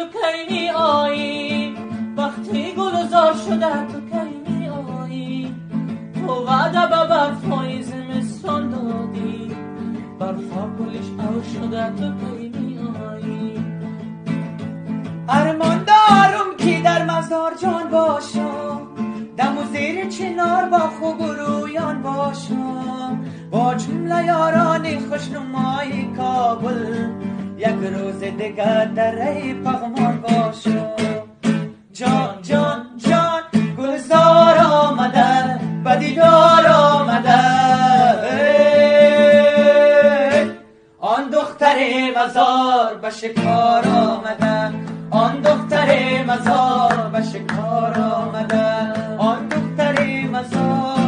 تو کی می آیی، وقتی گلزار شده تو کی می آیی. تو وعده به وفای زمستان دادی، برفا گلش او شده تو کی می آیی. ارمان دارم که در مزار جان باشم، دم و زیر چنار با خوب و رویان باشم، با جمله یاران خوشنمای کابل یک روز دیگر در ری پغمان باشم. جان جان جان گلزار آمده، به دیدار آمده، آن دختر مزار به شکار آمده، آن دختر مزار به شکار آمده، آن دختر مزار